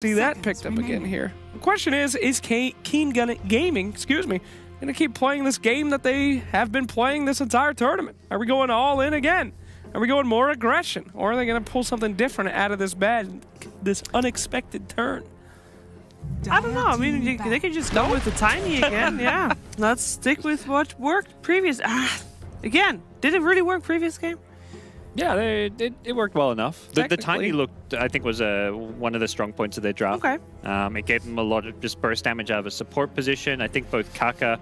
See that picked up again here. The question is Keen Gaming, excuse me, going to keep playing this game that they have been playing this entire tournament? Are we going all in again? Are we going more aggression? Or are they going to pull something different out of this this unexpected turn? I don't know. I mean, they could just go with the tiny again. Yeah. Let's stick with what worked previous. Again, did it really work previous game? Yeah, it worked well enough. The tiny looked, I think, was one of the strong points of their draft. Okay. It gave them a lot of just burst damage out of a support position. I think both Kaka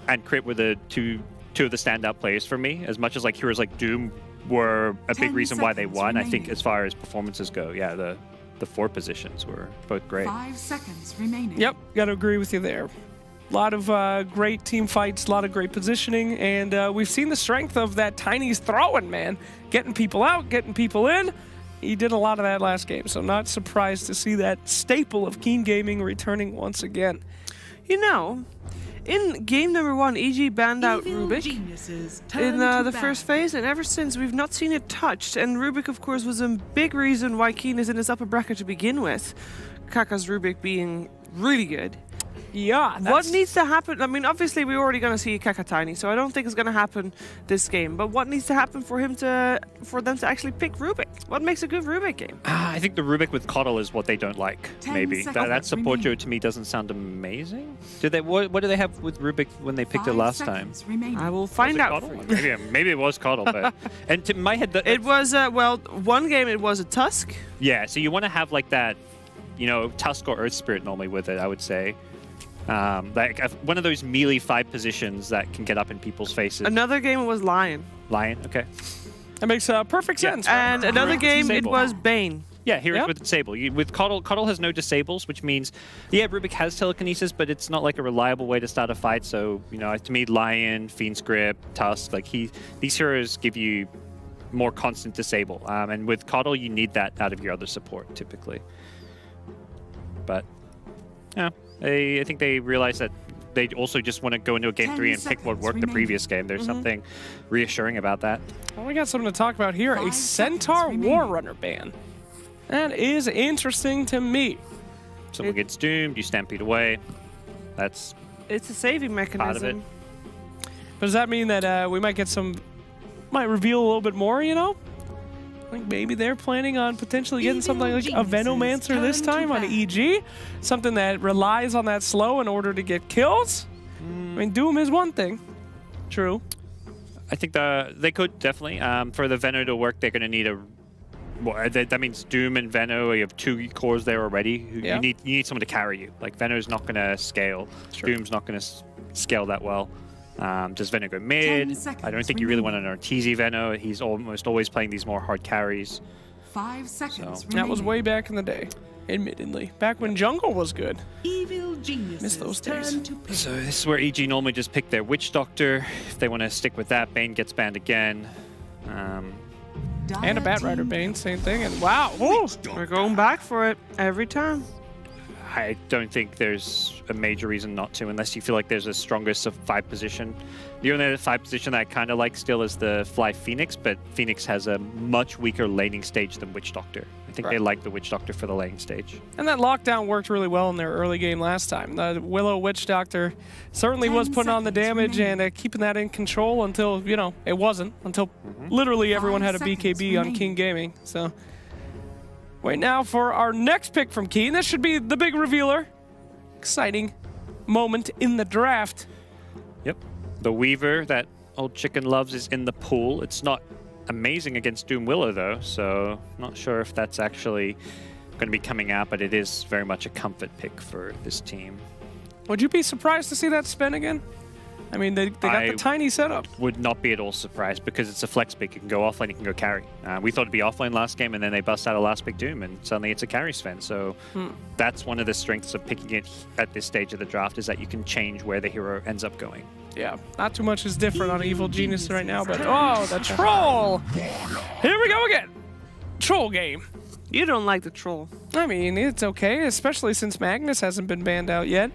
and Crit were the two of the standout players for me. As much as like heroes like Doom were a big reason why they won, I think as far as performances go, yeah, the 4 positions were both great. 5 seconds remaining. Yep, got to agree with you there. A lot of great team fights, a lot of great positioning, and we've seen the strength of that Tiny's throwing, man. Getting people out, getting people in. He did a lot of that last game, so not surprised to see that staple of Keen Gaming returning once again. You know, in game number 1, EG banned out Rubik in the first phase, and ever since we've not seen it touched. And Rubik, of course, was a big reason why Keen is in his upper bracket to begin with. Kaka's Rubik being really good. Yeah. What needs to happen? I mean, obviously we're already going to see Kaka Tiny, so I don't think it's going to happen this game. But what needs to happen for them to actually pick Rubik? What makes a good Rubik game? I think the Rubik with Coddle is what they don't like. Maybe that support Joe to me doesn't sound amazing. What do they have with Rubik when they picked it last time? I will find out. Maybe it was Coddle, but and to my head, it was well, one game it was a Tusk. Yeah, so you want to have like that, you know, Tusk or Earth Spirit normally with it, I would say. Like one of those melee 5 positions that can get up in people's faces. Another game was Lion. Lion, okay. That makes perfect sense. Right? And another game it was Bane. Yeah, here with Disable. With Coddle has no disables, which means, yeah, Rubik has telekinesis, but it's not like a reliable way to start a fight. So, you know, to me, Lion, Fiend's Grip, Tusk, like these heroes give you more constant disable. And with Coddle, you need that out of your other support, typically. But, yeah. I think they realize that they also just want to go into a game 3 and pick what worked the previous game. There's something reassuring about that. Well, we got something to talk about here. A Centaur War Runner ban. That is interesting to me. Someone gets doomed, you stampede away. It's a saving mechanism. Part of it. But does that mean that we might reveal a little bit more, you know? Like maybe they're planning on potentially getting something like a Venomancer this time on EG? Something that relies on that slow in order to get kills? I mean, Doom is one thing. True. I think they could definitely. For the Veno to work, they're going to need a... Well, that means Doom and Veno, you have 2 cores there already. Yeah. You need someone to carry you. Like, Veno's not going to scale. Sure. Doom's not going to scale that well. Does Veno go mid? I don't think you really want an Arteezy Veno. He's almost always playing these more hard carries. 5 seconds. So. That was way back in the day, admittedly. Back when Jungle was good. Evil geniuses. Miss those days. So this is where EG normally just pick their Witch Doctor. If they want to stick with that, Bane gets banned again. And a Bat Rider Bane, same thing. And wow, we're going back for it every time. I don't think there's a major reason not to, unless you feel like there's a strongest 5 position. The only 5 position that I kind of like still is the Fly Phoenix, but Phoenix has a much weaker laning stage than Witch Doctor. I think they like the Witch Doctor for the laning stage. And that lockdown worked really well in their early game last time. The Willow Witch Doctor certainly was putting on the damage and keeping that in control until, you know, it wasn't. Until literally everyone had a BKB on King Gaming. So... wait now for our next pick from Keen. This should be the big revealer. Exciting moment in the draft. Yep. The Weaver that old chicken loves is in the pool. It's not amazing against Doom Willow, though, so not sure if that's actually going to be coming out, but it is very much a comfort pick for this team. Would you be surprised to see that spin again? I mean, they got the tiny setup. Would not be at all surprised because it's a flex pick. You can go offlane, you can go carry. We thought it'd be offlane last game, and then they bust out a last pick Doom, and suddenly it's a carry Sven. So that's one of the strengths of picking it at this stage of the draft, is that you can change where the hero ends up going. Yeah, not too much is different on Evil Genius right now, but oh, the troll! Here we go again. Troll game. You don't like the troll. I mean, it's okay, especially since Magnus hasn't been banned out yet.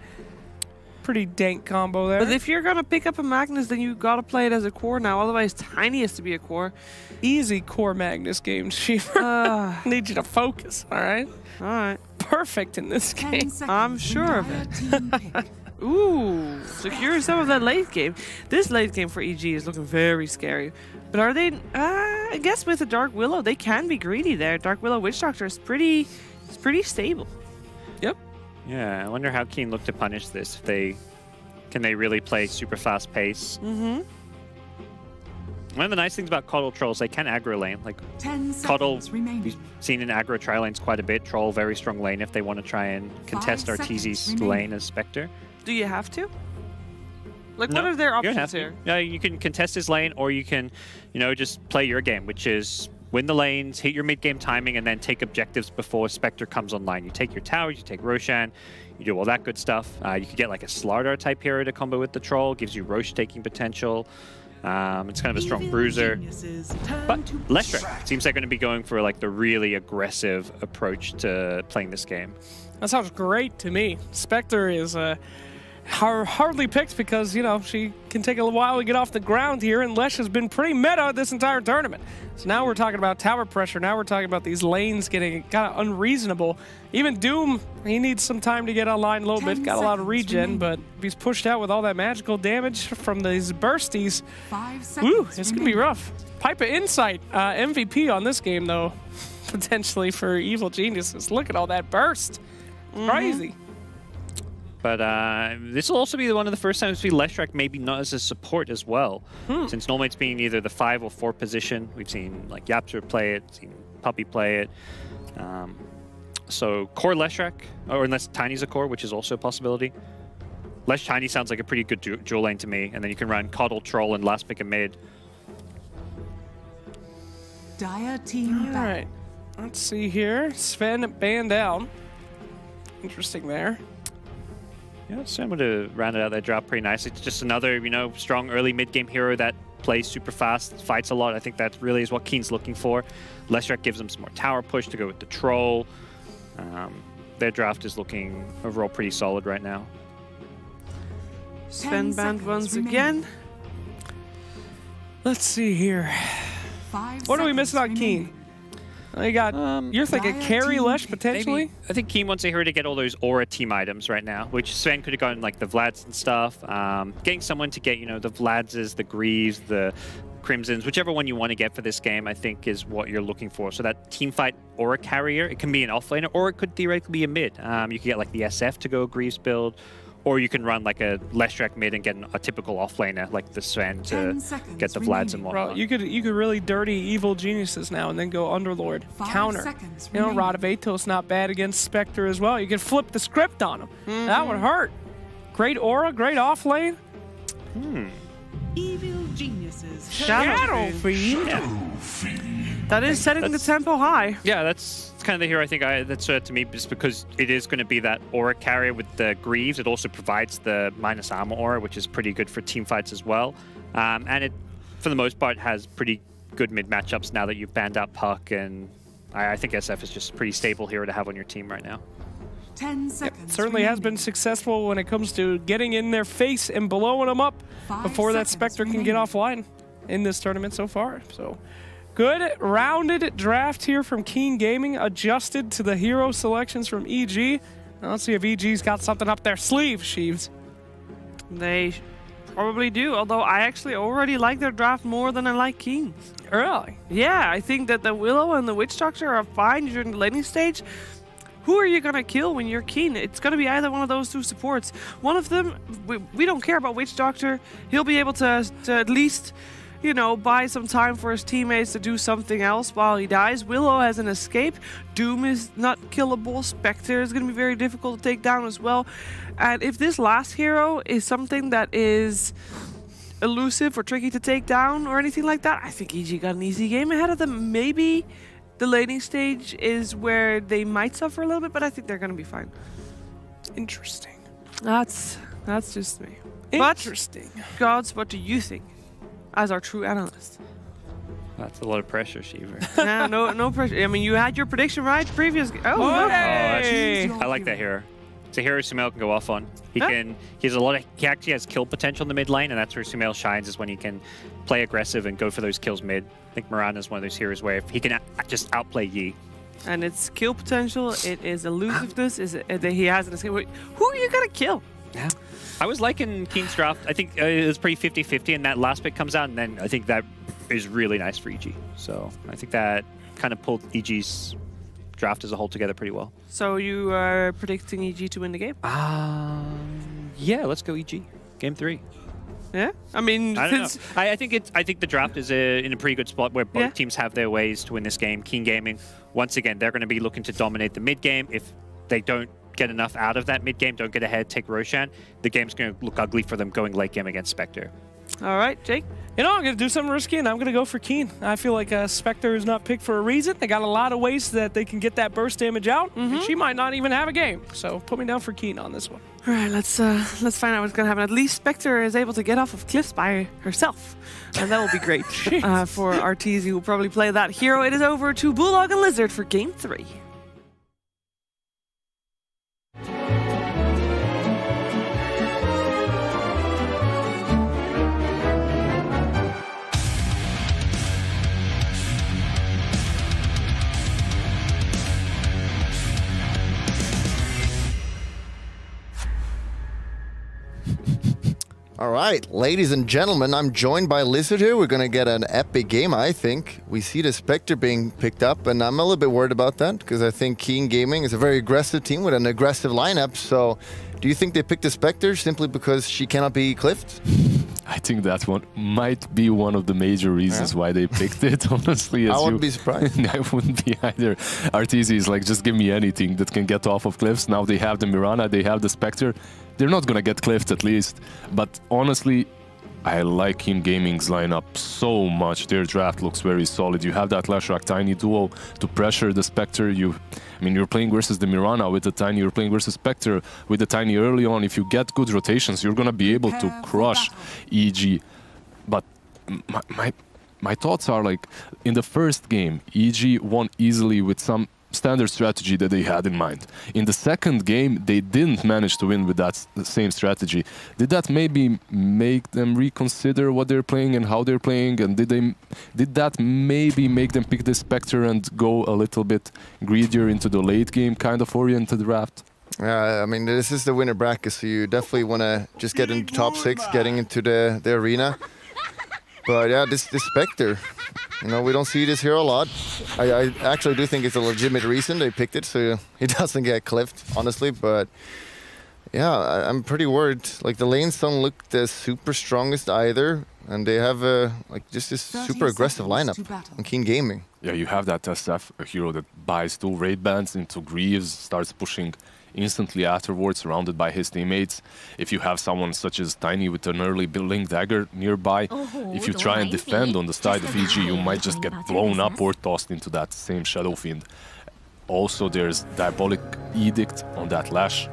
Pretty dank combo there. But if you're gonna pick up a Magnus, then you gotta play it as a core now. Otherwise, Tiny has to be a core. Easy core Magnus game, Shiva. Need you to focus, all right? All right. Perfect in this 10 game. seconds. I'm sure of Entire it. team pick. Ooh, secure some of that late game. This late game for EG is looking very scary. But are they? I guess with the Dark Willow, they can be greedy there. Dark Willow Witch Doctor is pretty stable. Yep. Yeah, I wonder how Keen look to punish this. If they can they really play super fast pace? Mm-hmm. One of the nice things about Coddle Trolls, they can aggro lane. Like 10 Coddle, seconds remaining. we've seen in aggro tri lanes quite a bit. Troll, very strong lane if they want to try and contest 5 seconds Arteezy's remaining. lane as Spectre. Do you have to? Like, No, what are their you don't options have to. here? Yeah, you can contest his lane, or you can, just play your game, which is win the lanes, hit your mid-game timing, and then take objectives before Spectre comes online. You take your towers, you take Roshan, you do all that good stuff. You could get like a Slardar type hero to combo with the Troll, gives you Roche taking potential. It's kind of a strong bruiser. But Leshrac seems they're going to be going for like the really aggressive approach to playing this game. That sounds great to me. Spectre is hardly picked because, she can take a while to get off the ground here, and Lesh has been pretty meta this entire tournament. So now we're talking about tower pressure. Now we're talking about these lanes getting kind of unreasonable. Even Doom, he needs some time to get online a little bit. Got a lot of regen, but if he's pushed out with all that magical damage from these bursties, 5 seconds. woo, it's going to be rough. Pipe of Insight, MVP on this game, though, potentially for Evil Geniuses. Look at all that burst. Crazy. But this will also be one of the first times we see Leshrac maybe not as a support as well. Since normally it's been either the 5 or 4 position. We've seen like Yapster play it, seen Puppy play it. So core Leshrac, or unless Tiny's a core, which is also a possibility. Lesh Tiny sounds like a pretty good dual lane to me. And then you can run Coddle, Troll, and last pick a mid. Dire team All back. right. Let's see here. Sven banned down. Interesting there. Yeah, Sven would have rounded out that drop pretty nicely. It's just another, strong early mid-game hero that plays super fast, fights a lot. I think that really is what Keen's looking for. Leshrac gives them some more tower push to go with the Troll. Their draft is looking overall pretty solid right now. Sven banned seconds once remaining. again. Let's see here. 5 What are we seconds missing on remaining. Keen? You got, you're thinking Dire carry team Lesh pick. potentially? Maybe, I think Keen wants a hero to get all those aura team items right now, which Sven could have gotten like the Vlads and stuff. Getting someone to get, the Vladses, the Greaves, the Crimsons, whichever one you want to get for this game, I think is what you're looking for. So that team fight aura carrier, it can be an offlaner, or it could theoretically be a mid. You could get like the SF to go a Greaves build, or you can run like a Leshrac mid and get a typical offlaner like the Sven to 10 seconds get the Vlads and remaining. whatnot. Bro, you could really dirty Evil Geniuses now and then go Underlord. 5 Counter. seconds Rod remaining. of Atos not bad against Spectre as well. You can flip the script on him. That would hurt. Great aura, great off lane. Evil geniuses. Shadow Fiend. That is setting the tempo high. Yeah, that's kind of the hero I think that's to me, just because it is going to be that aura carrier with the Greaves. It also provides the minus armor aura, which is pretty good for team fights as well. And it, for the most part, has pretty good mid matchups now that you've banned out Puck, and I think SF is just a pretty stable hero to have on your team right now. 10 seconds. Certainly has been remaining. successful when it comes to getting in their face and blowing them up 5 before that seconds Spectre can get remaining. offline in this tournament so far. So good rounded draft here from Keen Gaming, adjusted to the hero selections from EG. Now let's see if EG's got something up their sleeve, Sheaves. They probably do, although I actually already like their draft more than I like Keen's. Really? Yeah, I think that the Willow and the Witch Doctor are fine during the laning stage. Who are you going to kill when you're Keen? It's going to be either one of those two supports. One of them, we don't care about Witch Doctor. He'll be able to at least, buy some time for his teammates to do something else while he dies. Willow has an escape. Doom is not killable. Spectre is going to be very difficult to take down as well. And if this last hero is something that is elusive or tricky to take down or anything like that, I think EG got an easy game ahead of them. Maybe the laning stage is where they might suffer a little bit, but I think they're going to be fine. Interesting. That's just me. Interesting. But, Gods, what do you think as our true analyst? That's a lot of pressure, Shiver. No pressure. I mean, you had your prediction right previous. Oh, Oh, look. hey! I like that hero. It's a hero Sumail can go off on. He has a lot of, he actually has kill potential in the mid lane, and that's where Sumail shines, is when he can play aggressive and go for those kills mid. I think Mirana is one of those heroes where if he can just outplay Yi. And it's skill potential, it is elusiveness, he has an escape. Who are you gonna kill? Yeah. I was liking Keen's draft. I think it was pretty 50-50, and that last pick comes out, and then I think that is really nice for EG. So I think that kind of pulled EG's draft as a whole together pretty well. So you are predicting EG to win the game? Yeah, let's go EG. Game 3. Yeah, I mean, I don't know. I think the draft is in a pretty good spot where both teams have their ways to win this game. Keen Gaming, once again, they're going to be looking to dominate the mid game. If they don't get enough out of that mid game, don't get ahead, take Roshan, the game's going to look ugly for them going late game against Spectre. All right, Jake. You know, I'm going to do something risky, and I'm going to go for Keen. I feel like Spectre is not picked for a reason. They got a lot of ways that they can get that burst damage out, and she might not even have a game. So put me down for Keen on this one. All right, let's find out what's going to happen. At least Spectre is able to get off of cliffs by herself, and that will be great for Arteezy, who will probably play that hero. It is over to Bulldog and Lizard for Game 3. All right, ladies and gentlemen, I'm joined by Lizard here. We're going to get an epic game, I think. We see the Spectre being picked up, and I'm a little bit worried about that because I think Keen Gaming is a very aggressive team with an aggressive lineup. So do you think they picked the Spectre simply because she cannot be cliffed? I think that one might be one of the major reasons why they picked it, honestly. I wouldn't be surprised. I wouldn't be either. Arteezy is like, just give me anything that can get off of cliffs. Now they have the Mirana, they have the Spectre. They're not going to get cliffed at least. But honestly, I like Keen Gaming's lineup so much. Their draft looks very solid. You have that Lashrak Tiny duo to pressure the Spectre. I mean, you're playing versus the Mirana with the Tiny. You're playing versus Spectre with the Tiny early on. If you get good rotations, you're going to be able to crush EG. But my thoughts are like, in the first game, EG won easily with some standard strategy that they had in mind. In the second game, they didn't manage to win with that same strategy. Did that maybe make them reconsider what they're playing and how they're playing? And did that maybe make them pick the Spectre and go a little bit greedier into the late game kind of oriented draft? Yeah, I mean, this is the winner bracket, so you definitely want to just get into top 6, getting into the arena. But yeah, this Spectre, you know, we don't see this here a lot. I actually do think it's a legitimate reason they picked it, so he doesn't get cliffed, honestly. But yeah, I'm pretty worried. Like, the lanes don't look the super strongest either, and they have like just this super aggressive lineup on Keen Gaming. Yeah, you have that SF, a hero that buys 2 raid bands into Greaves, starts pushing instantly afterwards, surrounded by his teammates. If you have someone such as Tiny with an early building dagger nearby, if you try and defend on the side of EG, you might just get blown up or tossed into that same Shadow Fiend. Also, there's Diabolic Edict on that Lash.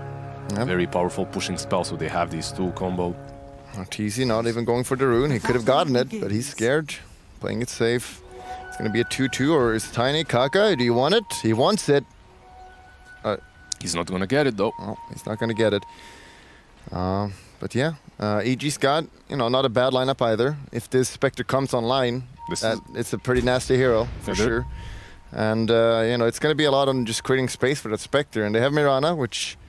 Very powerful pushing spell, so they have these 2 combo. Arteezy not even going for the rune. He could have gotten it, but he's scared, playing it safe. It's going to be a 2-2, or is Tiny Kaka? Do you want it? He wants it. He's not going to get it, though. Oh, he's not going to get it. But yeah, EG's got, you know, not a bad lineup either. If this Spectre comes online, it's a pretty nasty hero, for sure. And, you know, it's going to be a lot on just creating space for that Spectre. And they have Mirana, which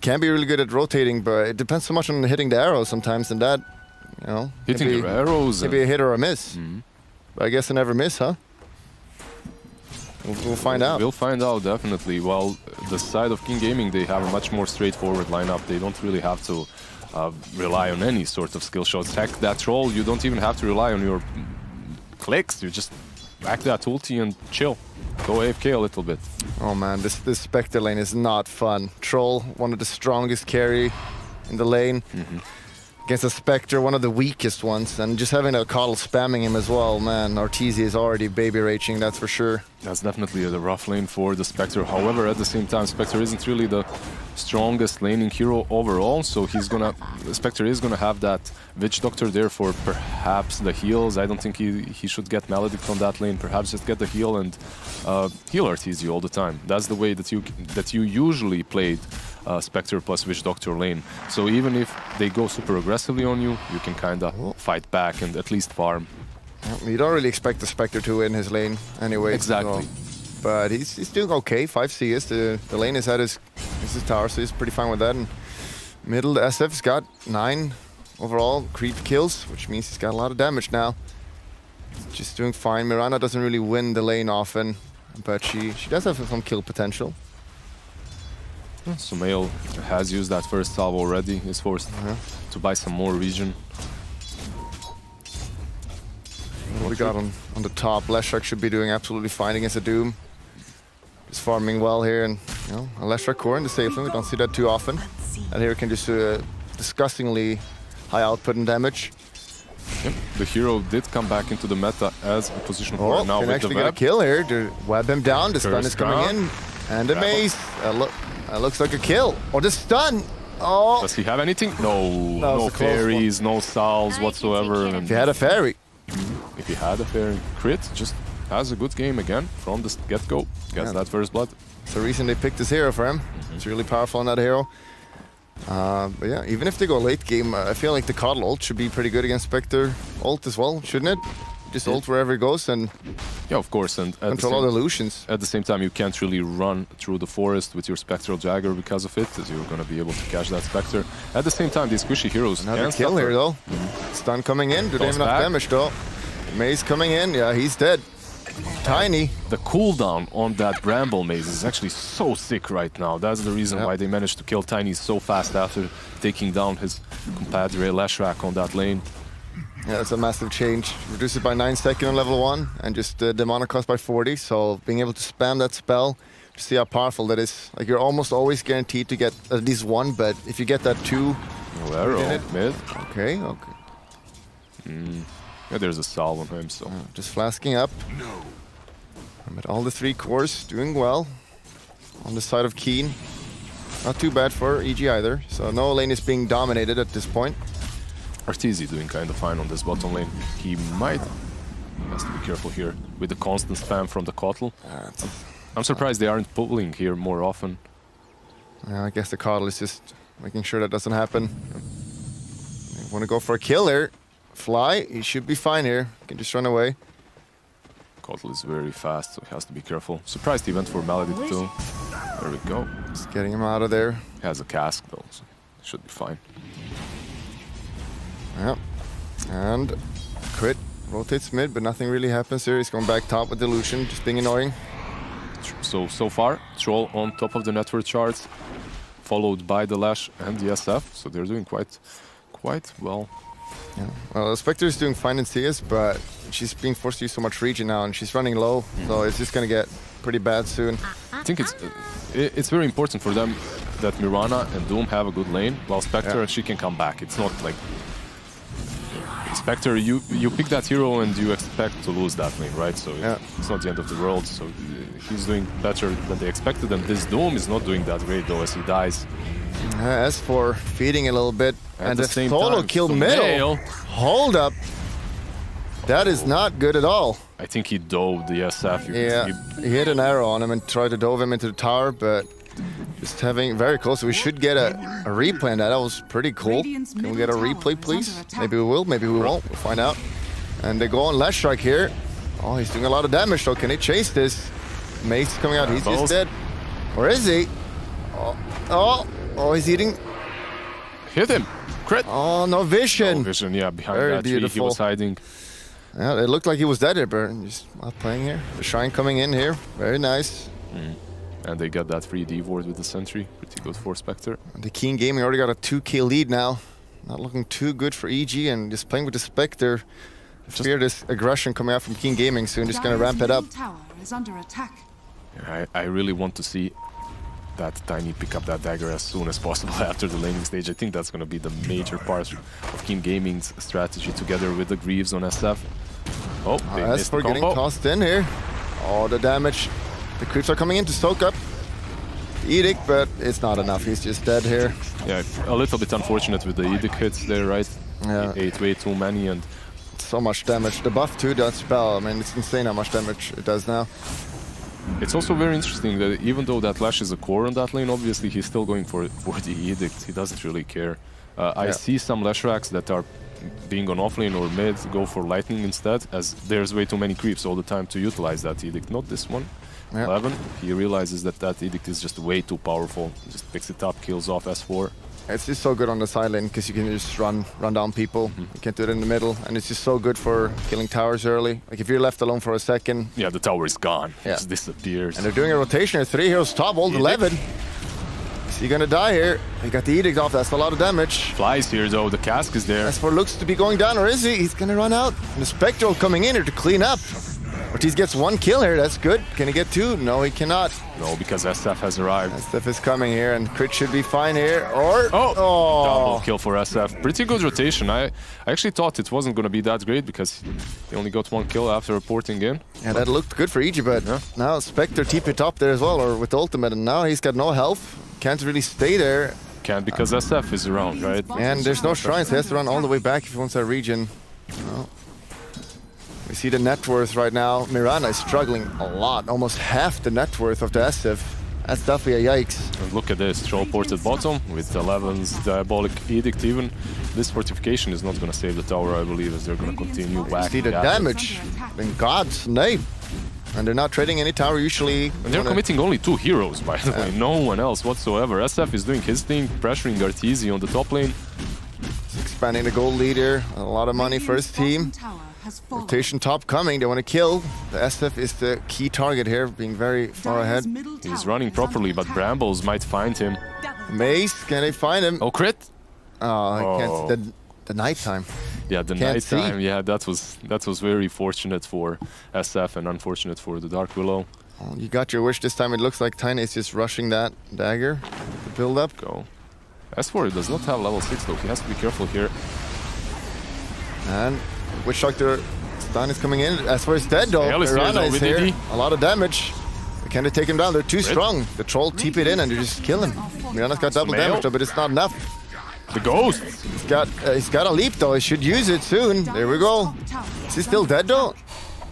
can be really good at rotating, but it depends so much on hitting the arrows sometimes, and that, you know... Hitting the arrows... Maybe a hit or a miss. But I guess a never miss, huh? We'll find out. We'll find out, definitely. Well, the side of Keen Gaming, they have a much more straightforward lineup. They don't really have to rely on any sort of skill shots. Heck, that troll, you don't even have to rely on your clicks. You just back that ulti and chill. Go AFK a little bit. Oh man, this Spectre lane is not fun. Troll, one of the strongest carry in the lane. Against a Spectre, one of the weakest ones, and just having a Coddle spamming him as well, man, Arteezy is already baby raging, that's for sure. That's definitely a rough lane for the Spectre. However, at the same time, Spectre isn't really the strongest laning hero overall, so Spectre is gonna have that Witch Doctor there for perhaps the heals. I don't think he should get Maledict on that lane. Perhaps just get the heal and heal Arteezy all the time. That's the way that you usually played Spectre plus Witch Doctor lane. So even if they go super aggressively on you, you can kind of fight back and at least farm. You don't really expect the Spectre to win his lane anyway. Exactly. So. But he's doing okay. 5 CS. The lane is at his tower, so he's pretty fine with that. And middle, SF's got 9 overall creep kills, which means he's got a lot of damage now. Just doing fine. Mirana doesn't really win the lane often, but she does have some kill potential. Sumail has used that first salve already. He's forced to buy some more region. What we got on the top? Leshrac should be doing absolutely fine against the Doom. Just farming well here, and you know, a Leshrac core in the safe lane. We don't see that too often. And here can just disgustingly high output and damage. Yep. The hero did come back into the meta as a position for now can with actually the get a web. kill here. To web him down. The stun is coming in, and the mace. That looks like a kill. Or the stun. Oh. Does he have anything? No fairies, no salves whatsoever. If he had a fairy. If he had a fairy. Crit just has a good game again from the get-go. Gets that first blood. It's the reason they picked this hero for him. It's really powerful on that hero. But yeah, even if they go late game, I feel like the Coddle ult should be pretty good against Spectre ult as well, shouldn't it? Just ult wherever it goes and yeah, of course, and control all the illusions. At the same time, you can't really run through the forest with your Spectral Jagger because of it, as you're going to be able to catch that Spectre. At the same time, these squishy heroes another kill here though. Stun coming in. Do they have enough damage though? Maze coming in. Yeah, he's dead. Tiny. The cooldown on that Bramble Maze is actually so sick right now. That's the reason why they managed to kill Tiny so fast after taking down his compadre Leshrac on that lane. Yeah, that's a massive change. Reduce it by 9 seconds on level 1 and just demonic cost by 40. So being able to spam that spell, to see how powerful that is. Like you're almost always guaranteed to get at least 1, but if you get that 2... No arrow, mid. Okay. Yeah, there's a salve on him, so... just flasking up. But all the 3 cores doing well. On the side of Keen. Not too bad for EG either. So no lane is being dominated at this point. Arteezy doing kind of fine on this bottom lane. He might... has to be careful here with the constant spam from the Coddle. I'm surprised they aren't pulling here more often. I guess the Coddle is just making sure that doesn't happen. They want to go for a kill here. Fly, he should be fine here. He can just run away. Coddle is very fast, so he has to be careful. Surprised he went for Maledict too. There we go. Just getting him out of there. He has a cask though, so should be fine. Yep. And crit rotates mid, but nothing really happens here. He's going back top with Delusion, just being annoying. So far, Troll on top of the network charts, followed by the Lash and the SF, so they're doing quite well. Yeah. Well, Spectre is doing fine in CS, but she's being forced to use so much region now, and she's running low, so it's just gonna get pretty bad soon. I think it's very important for them that Mirana and Doom have a good lane, while Spectre she can come back. It's not like Spectre, you pick that hero and you expect to lose that lane, right? So it's not the end of the world. So he's doing better than they expected, and this Doom is not doing that great though, as he dies. As for feeding a little bit, and the solo kill middle. Hold up. That is not good at all. I think he dove the SF. He hit an arrow on him and tried to dove him into the tower, but just having very close. We should get a replay on that. That was pretty cool. Can we get a replay, please? Maybe we will, maybe we won't. We'll find out. And they go on Leshrac here. Oh, he's doing a lot of damage, though. Can he chase this? Mace is coming out. He's just dead. Where is he? Oh, he's eating. Hit him. Crit. Oh, no vision. No vision, yeah. Behind very that tree, he was hiding. Yeah, it looked like he was dead here, but just not playing here. The Shrine coming in here. Very nice. And they got that free D ward with the sentry. Pretty good for Spectre. And the Keen Gaming already got a 2K lead now. Not looking too good for EG, and just playing with the Spectre. I fear this aggression coming out from Keen Gaming soon. Just gonna ramp it up. Tower is under attack. Yeah, I really want to see that Tiny pick up that dagger as soon as possible after the laning stage. I think that's going to be the major part of Keen Gaming's strategy, together with the Greaves on SF. Oh, they missed the combo. Getting tossed in here. Oh, the damage. The creeps are coming in to soak up the Edict, but it's not enough. He's just dead here. Yeah, a little bit unfortunate with the Edict hits there, right? Yeah. He ate way too many, and so much damage. The buff too, that spell. I mean, it's insane how much damage it does now. It's also very interesting that even though that Lash is a core on that lane, obviously he's still going for the Edict. He doesn't really care. I see some Lash racks that are being on offlane or mid go for Lightning instead, as there's way too many creeps all the time to utilize that Edict. Not this one. 11, he realizes that that Edict is just way too powerful. Just picks it up, kills off S4. It's just so good on the side lane because you can just run down people. You can't do it in the middle, and it's just so good for killing towers early. Like if you're left alone for a second. Yeah, the tower is gone. It just disappears. And they're doing a rotation. 3 heroes top, ult 11. Is he gonna die here? He got the Edict off. That's a lot of damage. Flies here though. The cask is there. S4 looks to be going down, or is he? He's gonna run out. And the Spectral coming in here to clean up. Ortiz gets 1 kill here, that's good. Can he get 2? No, he cannot. No, because SF has arrived. SF is coming here, and Crit should be fine here, or... Double kill for SF. Pretty good rotation. I actually thought it wasn't going to be that great, because they only got 1 kill after reporting in. Yeah, that looked good for EG, but now Spectre TP top there as well, or with ultimate, and now he's got no health. Can't really stay there. Can't, because SF is around, right? And there's no shrines, he has to run all the way back if he wants that region. Well, we see the net worth right now. Mirana is struggling a lot, almost half the net worth of the SF. That's definitely a yikes. And look at this, Troll ported bottom with 11's Diabolic Edict even. This fortification is not going to save the tower, I believe, as they're going to continue whacking. See the damage, in God's name. And they're not trading any tower usually. And they're committing only 2 heroes, by the way, no one else whatsoever. SF is doing his thing, pressuring Arteezy on the top lane. He's expanding the gold leader, a lot of money for his team. Rotation top coming, they want to kill. The SF is the key target here, being very far ahead. He's running properly, but Brambles might find him. Mace, can they find him? Oh, crit? Oh, can't, the nighttime. Yeah, the nighttime, yeah, that was very fortunate for SF and unfortunate for the Dark Willow. Oh, you got your wish this time. It looks like Tiny is just rushing that dagger to build up. Go. S4 does not have level 6 though, he has to be careful here. And Witch Doctor stun is coming in. S4 is dead though. Mirana is here. A lot of damage. Can they take him down? They're too strong. The troll TP it in and they just kill him. Mirana's got double damage though, but it's not enough. The ghost! He's got a leap though, he should use it soon. There we go. Is he still dead though?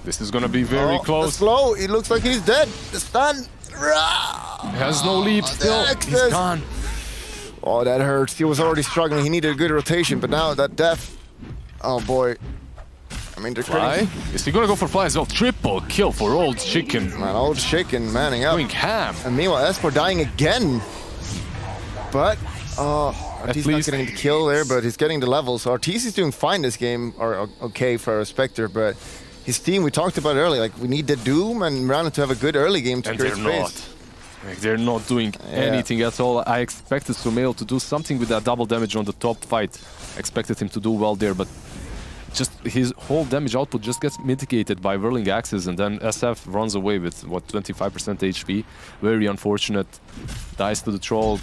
This is gonna be very close. The slow, it looks like he's dead. The stun. He has no leap still. He's gone. Oh, that hurts. He was already struggling. He needed a good rotation, but now that death. Oh boy. I mean, they're Fly? Is he gonna go for Fly as well? Triple kill for Old Chicken. Man, Old Chicken manning up. Going ham. And meanwhile, S4 dying again. But, Arteezy not getting the kill there, but he's getting the levels. So Arteezy is doing fine this game, or okay for a Spectre, but his team, we talked about earlier, like we need the Doom and Mirana to have a good early game to create space. Like, they're not doing anything at all. I expected Sumail to do something with that double damage on the top fight. I expected him to do well there, but just his whole damage output just gets mitigated by whirling axes, and then SF runs away with, what, 25% HP. Very unfortunate. Dies to the troll.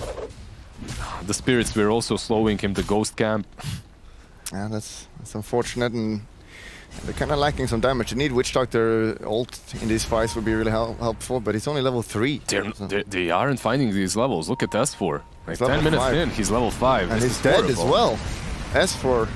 The spirits were also slowing him, the ghost camp. Yeah, that's unfortunate, and they're kind of lacking some damage. You need Witch Doctor ult in these fights would be really helpful, but he's only level 3. They aren't finding these levels. Look at S4. Like 10 minutes in, he's level 5. And he's dead as well. S4.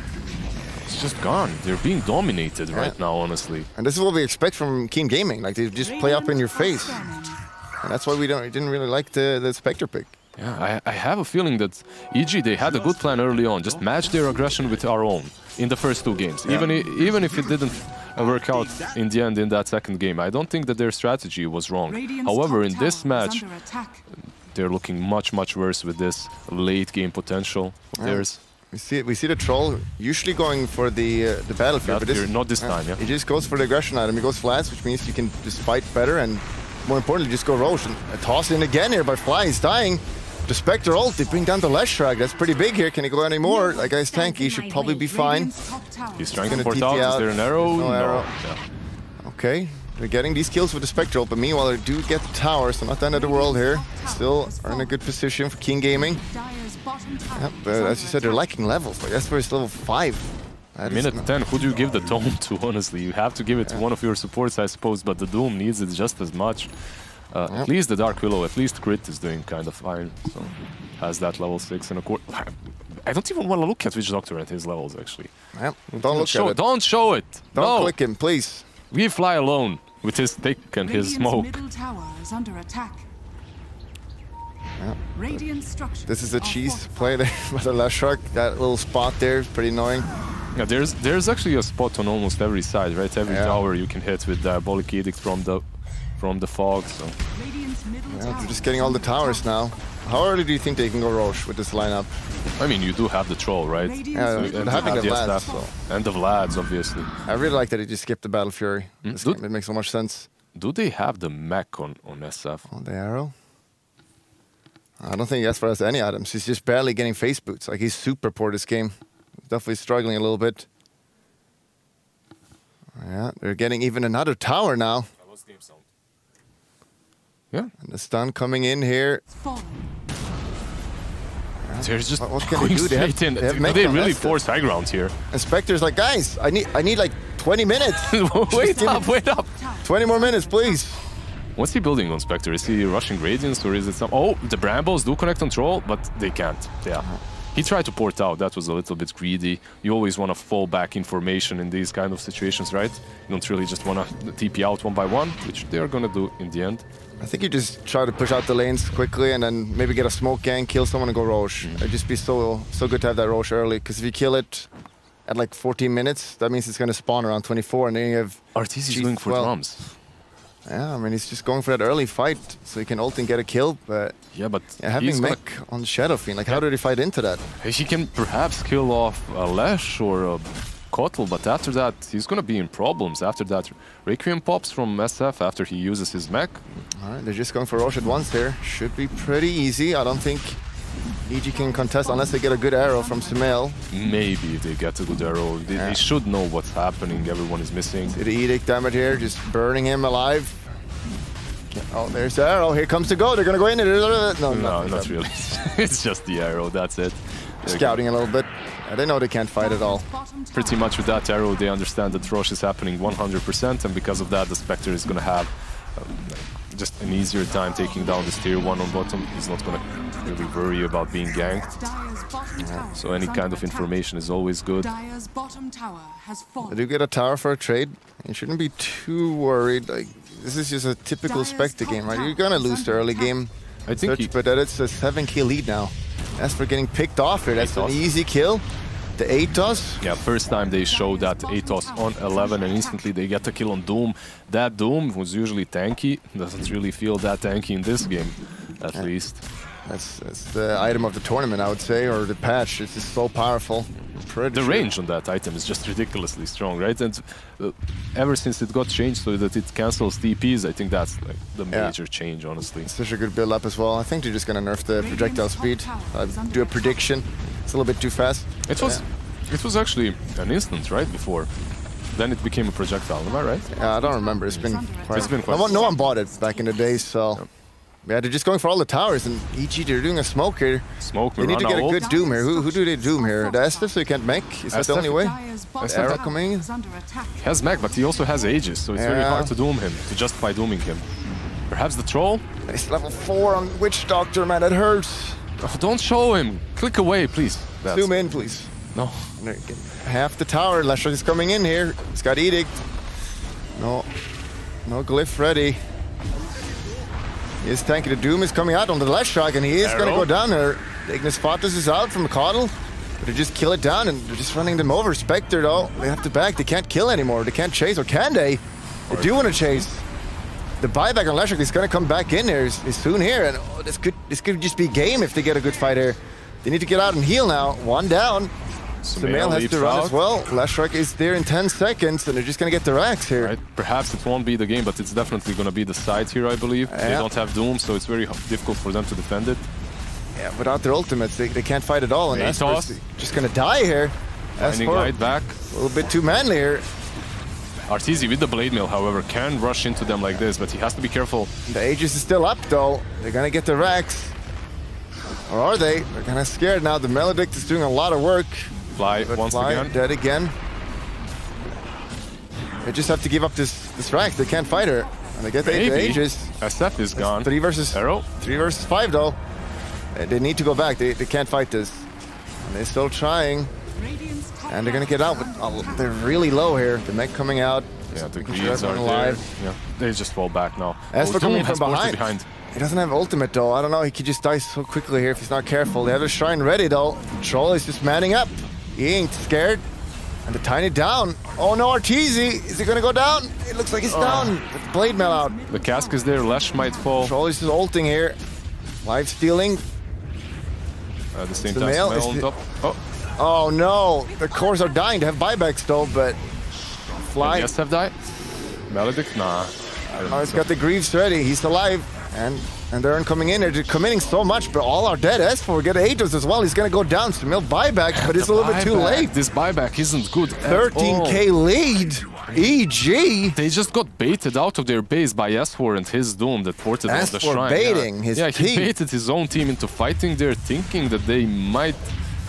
It's just gone. They're being dominated right now, honestly. And this is what we expect from Keen Gaming. Like, they just play up in your face. And that's why we didn't really like the Spectre pick. Yeah, I have a feeling that EG, they had a good plan early on. Just match their aggression with our own in the first 2 games. Yeah. Even if it didn't work out in the end in that second game. I don't think that their strategy was wrong. However, in this match, they're looking much, much worse with this late game potential of theirs. We see the troll usually going for the battlefield, but not this time. He just goes for the aggression item. He goes flats, which means you can just fight better and more importantly just go Roche. And a toss in again here by Fly. He's dying. The Spectre ult, they bring down the Leshrac. That's pretty big here. Can he go any more? That guy's tanky. He should probably be fine. He's trying to port out. Is there an arrow? No arrow. Yeah. Okay. They're getting these kills with the Spectre ult, but meanwhile they do get the tower, so not the end of the world here. Still are in a good position for King Gaming. Yeah, but as you said, they're lacking levels. Like that's where it's level 5. Minute 10, who do you give the Tome to, honestly? You have to give it to one of your supports, I suppose, but the Doom needs it just as much. At least the Dark Willow, at least Crit is doing kind of fine. So has that level 6 and a quarter. I don't even want to look at Witch Doctor at his levels, actually. Don't look at it. Don't show it. Don't click him, please. We fly alone. with his stick and his smoke. Middle tower is under attack. Yeah. Radiant structures This is a are cheese fortified. play there by the Lashrock. That little spot there is pretty annoying. Yeah, there's actually a spot on almost every side, right? Every tower you can hit with Diabolic Edict from the fog. So Radiant's middle Yeah, tower they're just getting all the is under towers attack. now. How early do you think they can go Roche with this lineup? I mean, you do have the troll, right? Radiant's Yeah, middle and having have the the Vlads. SF, and the Vlads, obviously. I really like that he just skipped the Battle Fury. This Good. game, it makes so much sense. Do they have the mech on SF? Oh, the arrow? I don't think Jesper has any items. He's just barely getting face boots. Like, he's super poor this game. He's definitely struggling a little bit. Yeah, they're getting even another tower now. Yeah, And the stun coming in here. Fallen. they're just What can they going do? They have- straight in. they have Do mech they on really Esther. force high ground here? And Spectre's like, guys, I need like 20 minutes. Wait up! 20 more minutes, please. What's he building on Spectre? Is he rushing Gradients or is it some... Oh, the Brambles do connect on Troll, but they can't. Yeah. He tried to port out. That was a little bit greedy. You always want to fall back in formation in these kind of situations, right? You don't really just want to TP out one by one, which they are going to do in the end. I think you just try to push out the lanes quickly and then maybe get a smoke gang, kill someone and go Roche. It'd just be so good to have that Roche early, because if you kill it at like 14 minutes, that means it's going to spawn around 24 and then you have... Arteezy's going for drums. Yeah, I mean, he's just going for that early fight so he can ult and get a kill, but... Yeah, but having he's mech on the Shadow Fiend, like how do they fight into that? he can perhaps kill off a Lash or a Kotl, but after that, he's going to be in problems. After that, Requiem pops from SF after he uses his mech. Alright, they're just going for Roche at once here. Should be pretty easy. I don't think EG can contest unless they get a good arrow from Sumail. Maybe if they get a good arrow. They should know what's happening. Everyone is missing. See the Edict damage here, just burning him alive. Oh, there's the arrow. Here comes the go. They're gonna go in. No, Not really. It's just the arrow, that's it. Scouting a little bit. They know they can't fight at all. Bottom tower Pretty much with that arrow, they understand that Roche is happening 100%, and because of that, the Spectre is going to have just an easier time taking down this tier 1 on bottom. He's not going to really worry about being ganked. Dire's bottom tower So any is kind under of attack. information is always good. Dire's bottom tower has I fallen. do get a tower for a trade. You shouldn't be too worried. Like, this is just a typical Spectre game, right? You're gonna lose the early game. I think But it's a 7-kill lead now. As for getting picked off here, that's an Atos. easy kill. The Atos. Yeah, first time they show that Atos on 11 and instantly they get a kill on Doom. That Doom was usually tanky, doesn't really feel that tanky in this game, at least. That's the item of the tournament, I would say, or the patch. It's just so powerful. The range on that item is just ridiculously strong, right? And ever since it got changed so that it cancels TPs, I think that's like the major change, honestly. Such a good build up as well. I think they're just gonna nerf the projectile speed. I'd do a prediction. It's a little bit too fast. It was actually an instant, right, before. Then it became a projectile, am I right? Yeah, I don't remember. It's been quite... It's been quite- No one bought it back in the day, so... Yeah, they're just going for all the towers, and EG, they're doing a smoke here. Smoke, They need to Mirana get a ult. good Doom here. Who do they Doom here? The Estus, so you can't mech? Is that the Estus? only way? Dire's bottom Arrow tower coming in. is under attack. Has mech, but he also has Aegis, so it's very Yeah. hard to doom him, to justify dooming him. Perhaps the troll? It's level 4 on Witch Doctor, man. That hurts. Oh, don't show him. Click away, please. Zoom in, please. No. Half the tower. Lashrock is coming in here. He's got Edict. No glyph ready. He is tanky. The Doom is coming out on the Lashrock, and he is going to Arrow. go down there. The Ignis Fatuus is out from the Coddle. But they just kill it down, and they're just running them over. Spectre, though, they have to back. They can't kill anymore. They can't chase, or can they? They do want to chase. The buyback on Lashrock is going to come back in there is soon here, and this could just be game if they get a good fight here. They need to get out and heal now. One down. Sumail has to run as well. Lashrock is there in 10 seconds, and they're just going to get the racks here. Right. Perhaps it won't be the game, but it's definitely going to be the side here, I believe. They don't have Doom, so it's very difficult for them to defend it. Yeah, without their ultimates, they can't fight at all. And Atos. Asper's just going to die here. Finding Asper, light back. a little bit too manly here. Arteezy with the Blade Mail, however, can rush into them like this, but he has to be careful. The Aegis is still up, though. They're going to get the racks. Or are they? They're kind of scared now. The Maledict is doing a lot of work. Fly But once Fly again. dead again. They just have to give up this rack. They can't fight her. And they get the Maybe. Aegis. SF is gone. 3 versus Arrow. 3 versus 5, though. They need to go back. They can't fight this. And they're still trying. Radiant's top And they're gonna get out, but they're really low here. The mech coming out. Yeah, the making sure greaves are everyone there. alive. Yeah, they just fall back now. As for Doom coming has from forced it behind. He doesn't have ultimate though. I don't know. He could just die so quickly here if he's not careful. They have the shrine ready though. Troll is just manning up. He ain't scared. And the tiny down. Oh no, Arteezy. Is he gonna go down? It looks like he's down. With the blade mail out. The cask is there. Lash might fall. Troll is just ulting here. Life stealing. At the same The time, mail Smell is on the- top. Oh, Oh no. The cores are dying. They have buybacks though, but fly. yes, have died. Maledict? Nah. Oh, he's got the Greaves ready. He's alive. And they're coming in. They're committing so much, but all are dead. S4 get Aegis as well. He's gonna go down. Smil buyback, but it's a little bit too late. This buyback isn't good. 13k lead. EG. They just got baited out of their base by S4 and his Doom that ported on the S4 shrine. baiting his he team. baited his own team into fighting there, thinking that they might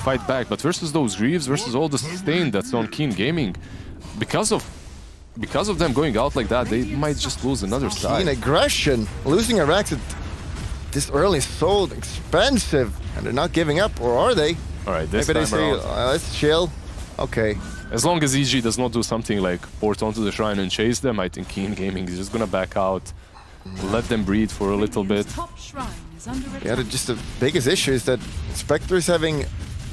fight back. But versus those Greaves, versus all the sustain that's on Keen Gaming, because of them going out like that, they might just lose another Keen side. aggression. Losing a Rax at this early is so expensive, and they're not giving up, or are they? All right, this Maybe time they say, around, let's chill. Okay. as long as EG does not do something like port onto the shrine and chase them, I think Keen Gaming is just gonna back out, let them breathe for a little bit. top shrine is under attack. Yeah, just the biggest issue is that Spectre is having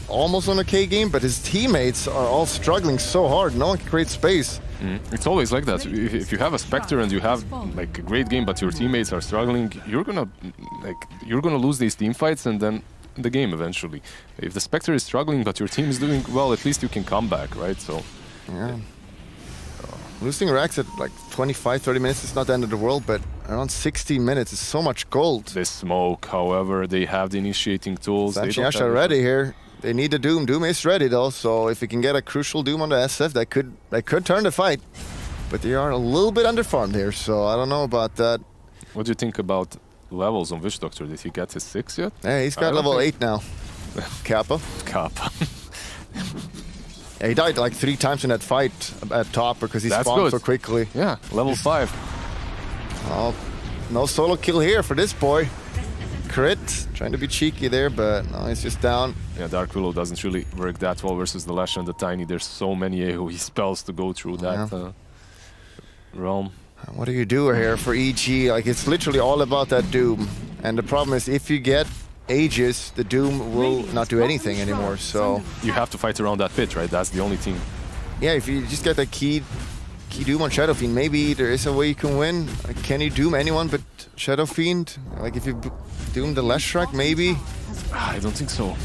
almost on a K game, but his teammates are all struggling so hard. No one can create space. It's always like that. If you have a Spectre and you have like a great game, but your teammates are struggling, you're gonna lose these team fights and then the game eventually. If the Spectre is struggling but your team is doing well, at least you can come back, right? So Yeah. Losing Rax at like 25-30 minutes is not the end of the world, but around 16 minutes is so much gold. they smoke. However, they have the initiating tools. They don't Sanchiash have are ready here. They need the Doom. Doom is ready though, so if we can get a crucial Doom on the SF, that could turn the fight. But they are a little bit underfarmed here, so I don't know about that. What do you think about levels on Witch Doctor? Did he get his 6 yet? Yeah, he's I got don't level think- 8 now. Kappa. Kappa. Yeah, he died like 3 times in that fight at top because he That's spawned good. so quickly. Yeah, level 5. Oh, no solo kill here for this boy. Crit, trying to be cheeky there, but no, he's just down. Yeah, Dark Willow doesn't really work that well versus the Lash and the Tiny. There's so many AoE spells to go through that realm. What do you do here for EG? Like, it's literally all about that Doom. And the problem is, if you get Aegis, the Doom will not do anything anymore, so... You have to fight around that pit, right? That's the only thing. Yeah, if you just get that key Doom on Shadow Fiend, maybe there is a way you can win. Like, can you Doom anyone but Shadow Fiend? Like, if you Doom the Leshrac, maybe? I don't think so.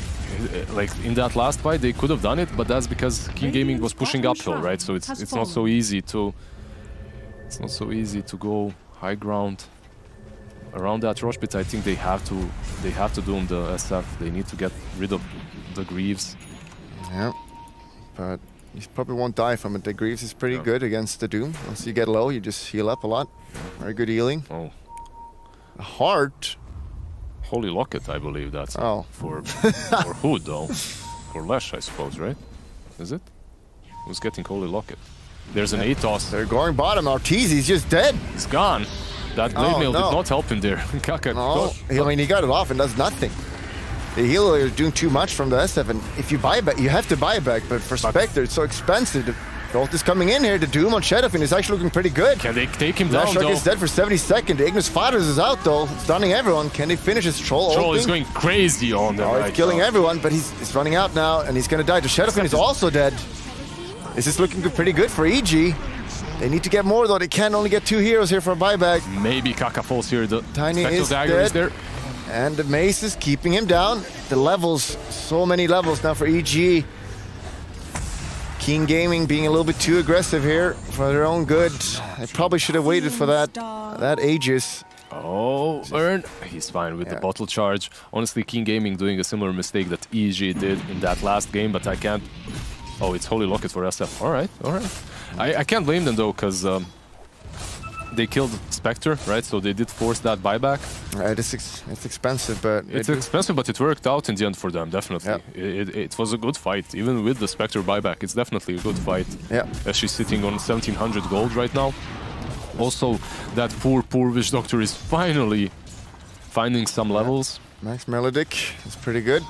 Like, in that last fight, they could have done it, but that's because King Gaming was pushing uphill, right? So it's not so easy to... It's not so easy to go high ground. Around that Rosh pit, I think they have to Doom the SF. They need to get rid of the Greaves. Yeah, but he probably won't die from it. The Greaves is pretty good against the Doom. Once you get low, you just heal up a lot. Very good healing. Oh. A heart. Holy Locket, I believe that's Oh. for who though? For Lesh, I suppose, right? Is it? Who's getting Holy Locket? There's an Atos. They're going bottom. Arteezy's just dead. He's gone. That blade mail no. did not help him there. Kaka. No, I mean, he got it off and does nothing. The healer is doing too much from the SF, and if you buy back, you have to buy back, but for Spectre, it's so expensive. The ult is coming in here. The Doom on Shadowfin is actually looking pretty good. Can they take him down Lashrock though? is dead for 70 seconds. The Ignis Fathers is out though, stunning everyone. Can they finish his Troll Troll ulting? is going crazy on them Oh, right he's killing now. everyone, but he's running out now, and he's gonna die. The Shadowfin is also dead. This is looking pretty good for EG. They need to get more though. They can only get 2 heroes here for a buyback. Maybe Kaka falls here. The Tiny Spectral is Dagger is dead. there. And the Mace is keeping him down. The levels, so many levels now for EG. Keen Gaming being a little bit too aggressive here for their own good. They probably should have waited for that Aegis. Oh, Ern. He's fine with the bottle charge. Honestly, King Gaming doing a similar mistake that EG did in that last game, but I can't... Oh, it's Holy Locket for SF. All right, all right. I can't blame them though, because they killed Spectre, right? So they did force that buyback. It's expensive, but... It's expensive, but it worked out in the end for them, definitely. Yep. It was a good fight, even with the Spectre buyback. It's definitely a good fight. Yeah. As she's sitting on 1700 gold right now. Also, that poor Witch Doctor is finally finding some levels. Max Melodic is pretty good.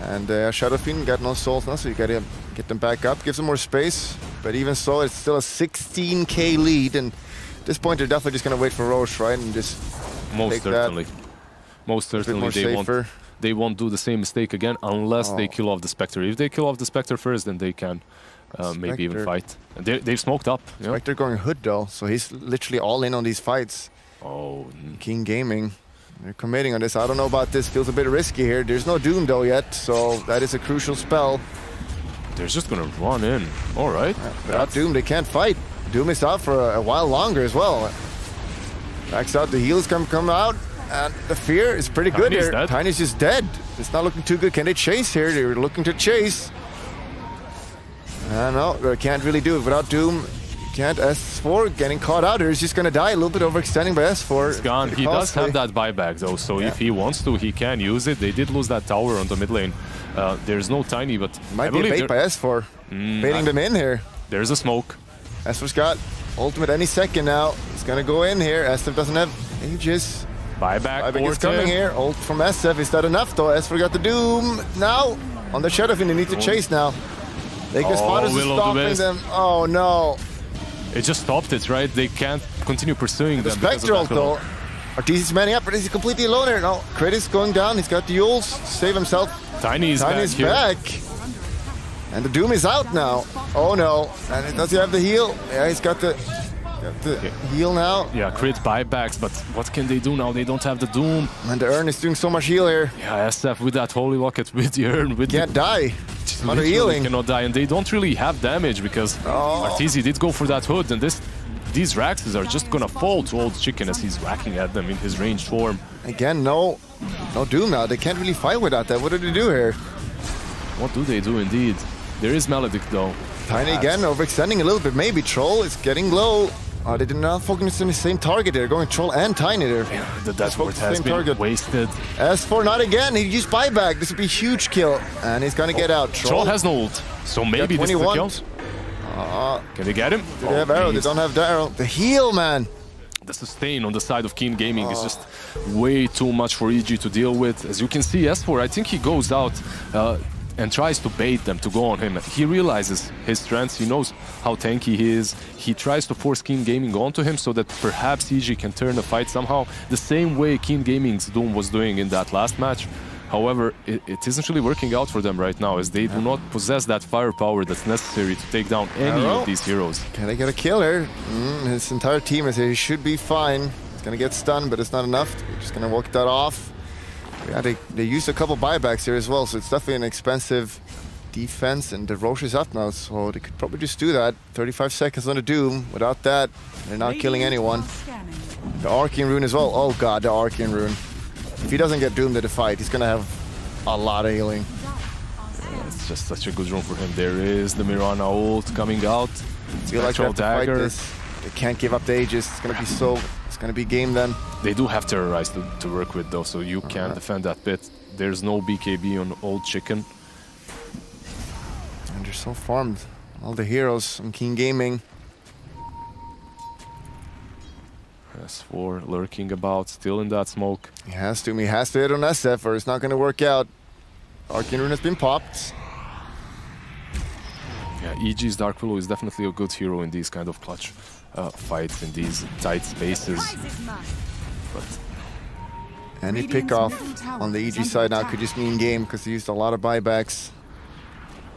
And Shadow Fiend got no souls now, so you gotta get them back up, give them more space. But even so, it's still a 16k lead, and at this point they're definitely just gonna wait for Roche, right, and just most certainly. Most certainly they won't do the same mistake again unless they kill off the Spectre. If they kill off the Spectre first, then they can maybe even fight. And they've smoked up. Spectre going Hood though, so he's literally all in on these fights. Oh, King Gaming, they're committing on this. I don't know about this, feels a bit risky here. There's no Doom though yet, so that is a crucial spell. They're just gonna run in. All right. Without Doom, they can't fight. Doom is out for a while longer as well. Backs out, the heals come out, and the fear is pretty good here. Tiny's just dead. It's not looking too good. Can they chase here? They're looking to chase. No, they can't really do it without Doom. Can't. S4 getting caught out here. He's just gonna die a little bit, overextending by S4. He's gone. He does have that buyback though, so if he wants to, he can use it. They did lose that tower on the mid lane. There's no Tiny, but might be a bait by S4. Baiting them in here. There's a smoke. S4's got ultimate any second now. He's gonna go in here. SF doesn't have Aegis. Buyback is coming here. Ult from SF. Is that enough though? S4 got the Doom. Now on the Shadowfiend, they need to chase now. They can spot us stopping them. Oh no. It just stopped it, right? They can't continue pursuing them. The Spectre ult though. Arteezy's manning up, but is he completely alone here? No. Kratos going down. He's got the Yules. Save himself. Tiny's back. And the Doom is out now. Oh no. And does he have the heal? Yeah, he's got the heal now. Yeah, crit buybacks, but what can they do now? They don't have the Doom. And the Urn is doing so much heal here. Yeah, SF with that Holy Locket, with the Urn, with can't die. Under healing. Cannot die, and they don't really have damage because Arteezy did go for that Hood, and these Raxes are just gonna fall to Old Chicken as he's whacking at them in his ranged form. Again, no Doom now. They can't really fight without that. What do they do here? What do they do indeed? There is Maledict though. Tiny again, overextending a little bit. Maybe Troll is getting low. They did not focus on the same target. They're going Troll and Tiny there. Yeah, that word has been wasted. S4 not again. He used buyback. This would be a huge kill. And he's going to get out. Troll has no ult. So maybe this is the kill. Can they get him? Do they have arrow? They don't have the arrow. The heal, man. The sustain on the side of Keen Gaming is just way too much for EG to deal with. As you can see, S4, I think he goes out and tries to bait them to go on him. He realizes his strengths, he knows how tanky he is. He tries to force Keen Gaming onto him so that perhaps EG can turn the fight somehow, the same way Keen Gaming's Doom was doing in that last match. However, it isn't really working out for them right now, as they do not possess that firepower that's necessary to take down any of these heroes. Can they get a killer? His entire team is here. He should be fine. He's gonna get stunned, but it's not enough. We're just gonna walk that off. Yeah, they used a couple buybacks here as well, so it's definitely an expensive defense, and the Roche is up now, so they could probably just do that. 35 seconds on the Doom. Without that, they're not killing anyone. The Arcane Rune as well. Oh god, the Arcane Rune. If he doesn't get Doomed to the fight, he's gonna have a lot of healing. Yeah, it's just such a good run for him. There is the Mirana ult coming out. I feel like they have to fight this. They can't give up the Aegis. It's gonna be game then. They do have Terrorize to work with though, so you can defend that bit. There's no BKB on Old Chicken. And they're so farmed. All the heroes on Keen Gaming. S4 lurking about, still in that smoke. He has to hit on SF or it's not gonna work out. Arcane Rune has been popped. Yeah, EG's Dark Willow is definitely a good hero in these kind of clutch fights, in these tight spaces. But any pick off on the EG side now could just mean game because he used a lot of buybacks.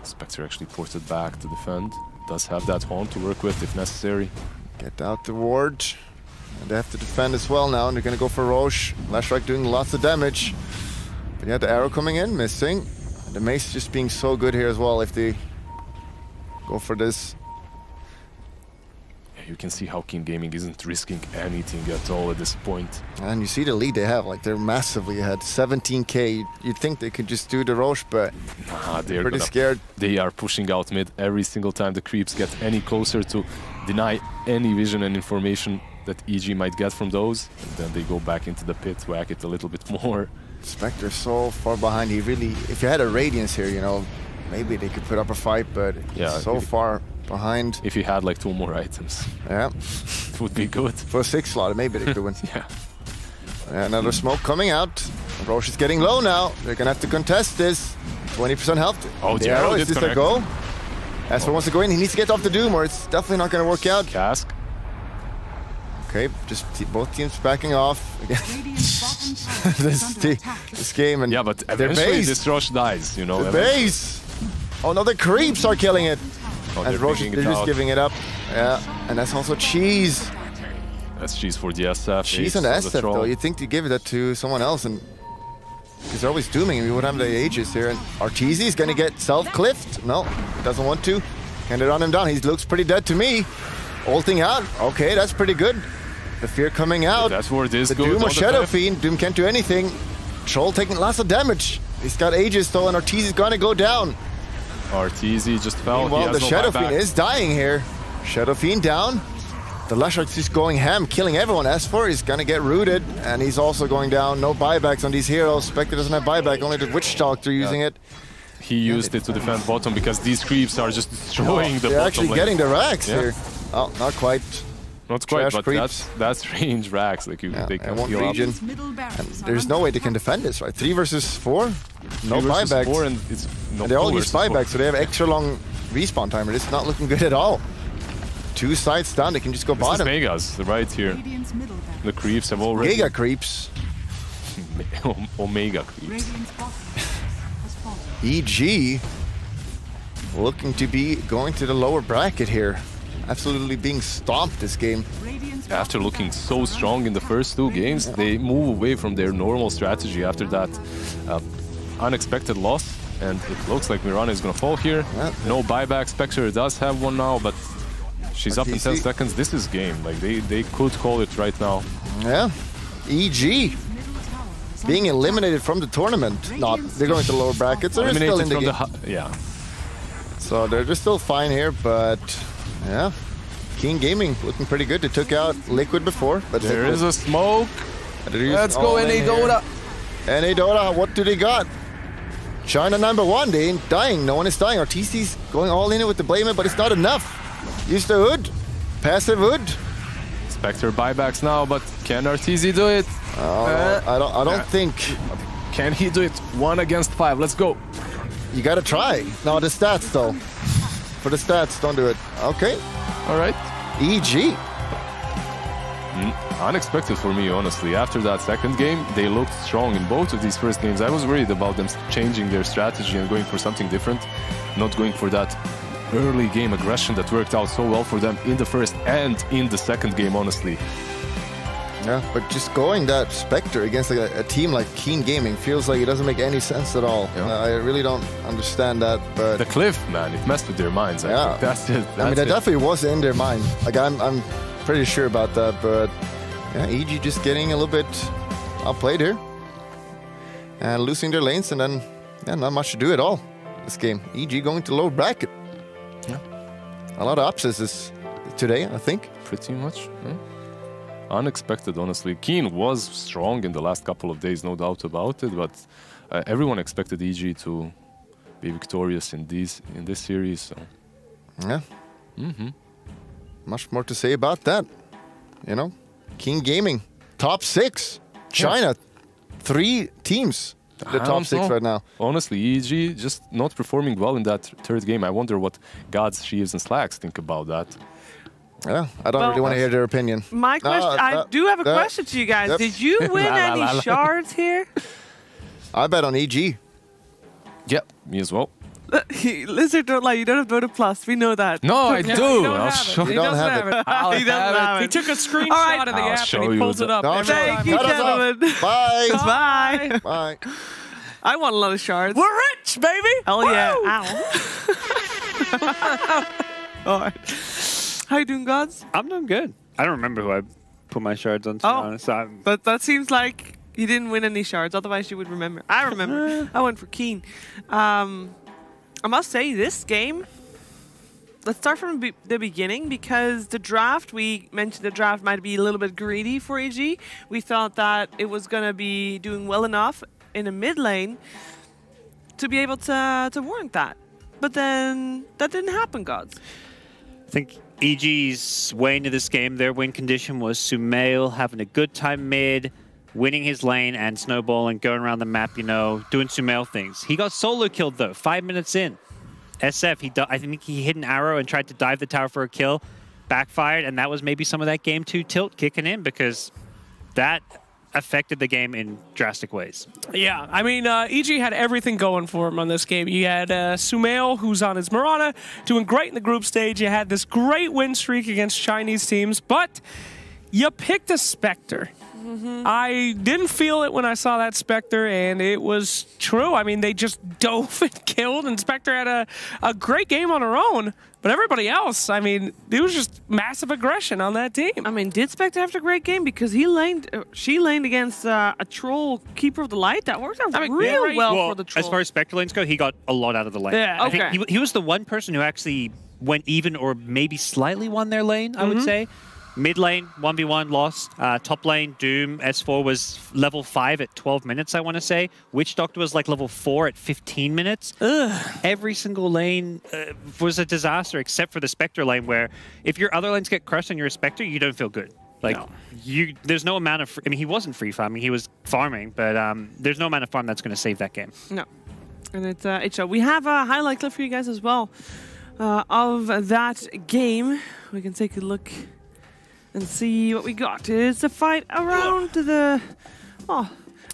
Spectre actually ported back to defend. Does have that haunt to work with if necessary. Get out the ward. And they have to defend as well now, and they're gonna go for Roche. Lashrak doing lots of damage. But yeah, the arrow coming in, missing. And the mace just being so good here as well if they go for this. Yeah, you can see how Keen Gaming isn't risking anything at all at this point. And you see the lead they have, like they're massively ahead, 17k. You'd think they could just do the Roche, but they're pretty scared. They are pushing out mid every single time the creeps get any closer to deny any vision and information that EG might get from those, and then they go back into the pit, whack it a little bit more. Spectre's so far behind. He really, if you had a Radiance here, you know, maybe they could put up a fight, but yeah, so far behind. If he had like 2 more items, yeah, it would be good. For a 6 slot, maybe they could win. Yeah. Another smoke coming out. Roche is getting low now. They're gonna have to contest this. 20% health. Oh, the arrow, is this a go? Asper wants to go in. He needs to get off the Doom, or it's definitely not going to work out. Cask. Okay, just both teams backing off again. this game, and Yeah, but their eventually base, this Roche dies, you know. the base. Oh no, the creeps are killing it. Oh, And they're Roche, picking they're it just out. giving it up. Yeah, and that's also cheese. That's cheese for the SF. She's an Ace for the SF though. troll. You'd think to give that to someone else, and because they're always dooming him, we would have the Aegis here. And Arteezy is gonna get self-cliffed. No, doesn't want to. Can they run him down? He looks pretty dead to me. Ulting out. Okay, that's pretty good. The fear coming out. That's where it is. The good Doom on or the Shadow cliff. Fiend. Doom can't do anything. Troll taking lots of damage. He's got Aegis though, and Arteezy's gonna go down. Arteezy just fell. He Meanwhile, has the no Shadow buyback. Fiend is dying here. Shadow Fiend down. The Lashark is going ham, killing everyone. S4 is gonna get rooted, and he's also going down. No buybacks on these heroes. Spectre doesn't have buyback, only the Witch Doctor using it. He used it to defend bottom because these creeps are just destroying the They're bottom actually lane. getting the racks Yeah. here. Oh, not quite. Not quite, trash but creeps. that's range racks. Like you, Yeah, they and can one heal up. region. There's no way they can defend this, right? 3 versus 4? No 3 versus buybacks. 4 and it's no And they all 4 use versus 4. buybacks, so they have extra long respawn timer. This is not looking good at all. 2 sides down, they can just go This is bottom. Megas right here. The creeps have already Giga creeps. Omega creeps. EG looking to be going to the lower bracket here. Absolutely being stomped this game. After looking so strong in the first 2 games, they move away from their normal strategy after that unexpected loss. And it looks like Mirana is going to fall here. Yeah. No buyback. Spectre does have one now, but she's up in 10 seconds. This is game. Like they could call it right now. Yeah. EG being eliminated from the tournament. Not, they're going to the lower brackets. So they're still in the game. Yeah. So they're still fine here, but yeah. King Gaming looking pretty good. They took out Liquid before, but There is a smoke. Let's go, NA Dota. NA Dota, what do they got? China #1, they ain't dying. No one is dying. Arteezy's going all in it with the blame, but it's not enough. Use the hood. Passive hood. Spectre buybacks now, but can Arteezy do it? I don't think. Can he do it? 1 against 5. Let's go. You gotta try. No, the stats though. For the stats, don't do it. Okay. All right. EG. Unexpected for me, honestly. After that second game, they looked strong in both of these first games. I was worried about them changing their strategy and going for something different, not going for that early game aggression that worked out so well for them in the first and in the second game, honestly. Yeah, but just going that Spectre against like a team like Keen Gaming feels like it doesn't make any sense at all. Yeah. I really don't understand that, but The cliff, man, it messed with their minds. I Yeah. think that's it. I mean, that definitely was in their mind. Like, I'm pretty sure about that, but yeah, EG just getting a little bit outplayed here. And losing their lanes, and then, yeah, not much to do at all this game. EG going to low bracket. Yeah. A lot of upsets today, I think. Pretty much. Yeah. Unexpected, honestly. Keen was strong in the last couple of days, no doubt about it, but everyone expected EG to be victorious in this series. So. Yeah. Much more to say about that. You know, King Gaming, top 6. China, 3 teams. The I top don't 6 know. right now. Honestly, EG just not performing well in that third game. I wonder what Gods, Sheaves, and Slacks think about that. Yeah, I don't really want to hear their opinion. My question, I do have a question to you guys. Yep. Did you win La, la, any la, la. shards here? I bet on EG. Yeah, me as well. Lizard, don't lie. You don't have Dota Plus. We know that. No, I Yeah, do. he don't I'll have show it. He You don't doesn't have have it. it. He doesn't have He it. took a screenshot All right. of the I'll app show and he you pulls it up. No, every show it. time. Thank you, Cut us off. gentlemen. Bye. Bye. Bye. I want a lot of shards. We're rich, baby. Hell yeah. Woo! Ow. All right. How you doing, Gods? I'm doing good. I don't remember who I put my shards on, to be honest. But that seems like you didn't win any shards. Otherwise, you would remember. I remember. I went for Keen. I must say, this game, let's start from the beginning, because the draft, we mentioned the draft might be a little bit greedy for EG. We thought that it was going to be doing well enough in a mid lane to be able to warrant that. But then that didn't happen, Gods. I think EG's way into this game, their win condition was Sumail having a good time mid, winning his lane and snowballing, going around the map, you know, doing Sumail things. He got solo killed though, 5 minutes in. SF, I think he hit an arrow and tried to dive the tower for a kill, backfired, and that was maybe some of that game 2 tilt kicking in, because that affected the game in drastic ways. Yeah, I mean, EG had everything going for him on this game. You had Sumail, who's on his Mirana, doing great in the group stage. You had this great win streak against Chinese teams, but you picked a Spectre. I didn't feel it when I saw that Spectre, and it was true. I mean, they just dove and killed, and Spectre had a great game on her own. But everybody else, I mean, it was just massive aggression on that team. I mean, did Spectre have a great game? Because she laned against a troll Keeper of the Light. That worked out real well for the troll. As far as Spectre lanes go, he got a lot out of the lane. Yeah. I think he was the one person who actually went even or maybe slightly won their lane, I would say. Mid lane, 1v1, lost. Top lane, Doom, S4 was level 5 at 12 minutes, I want to say. Witch Doctor was like level 4 at 15 minutes. Every single lane was a disaster, except for the Spectre lane, where if your other lanes get crushed and you're a Spectre, you don't feel good. Like, there's no amount of... I mean, he wasn't free farming, he was farming, but there's no amount of farm that's going to save that game. No. And it showed. We have a highlight clip for you guys as well of that game. We can take a look and see what we got. It's a fight around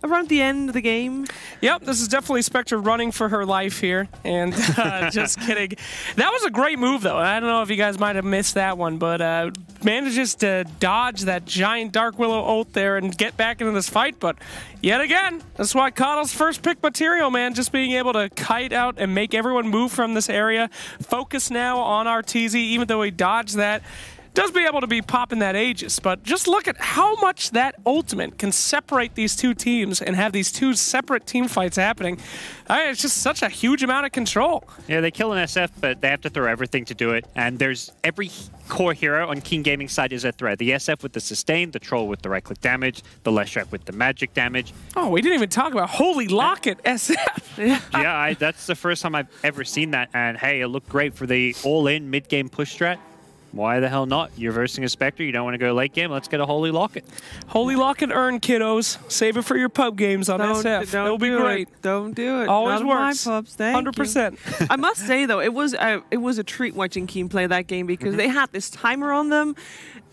around the end of the game. Yep, this is definitely Spectre running for her life here. And just kidding. That was a great move, though. I don't know if you guys might have missed that one, but manages to dodge that giant Dark Willow ult there and get back into this fight. But yet again, that's why Coddle's first pick material, man. Just being able to kite out and make everyone move from this area. Focus now on Arteezy, even though he dodged that. Does be able to be popping that Aegis, but just look at how much that ultimate can separate these two teams and have these two separate team fights happening. It's just such a huge amount of control. Yeah, they kill an SF, but they have to throw everything to do it. And there's every core hero on Keen Gaming's side is a threat. The SF with the sustain, the Troll with the right-click damage, the Leshrac with the magic damage. Oh, we didn't even talk about Holy Locket SF. Yeah, that's the first time I've ever seen that. And hey, it looked great for the all-in mid-game push strat. Why the hell not? You're versing a Spectre, you don't want to go late game, let's get a Holy Locket. Holy Locket earn, kiddos. Save it for your pub games on SF. It'll be great. Don't do it. Always Not works. My pubs. Thank 100%. you. I must say, though, it was a treat watching Keen play that game because they had this timer on them,